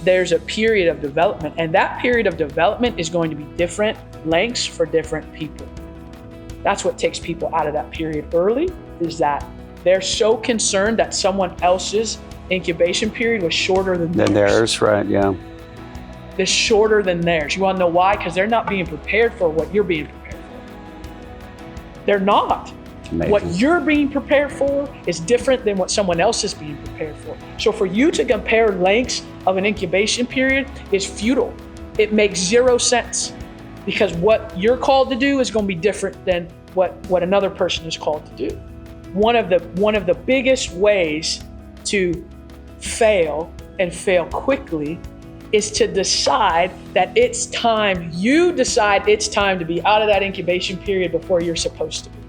there's a period of development, and that period of development is going to be different lengths for different people. That's what takes people out of that period early, is that they're so concerned that someone else's incubation period was shorter than theirs. Right, yeah. It's shorter than theirs. You want to know why? Because they're not being prepared for what you're being prepared for. They're not. What you're being prepared for is different than what someone else is being prepared for. So for you to compare lengths of an incubation period is futile. It makes zero sense, because what you're called to do is going to be different than what another person is called to do. One of the biggest ways to fail, and fail quickly, is to decide that it's time. You decide it's time to be out of that incubation period before you're supposed to be.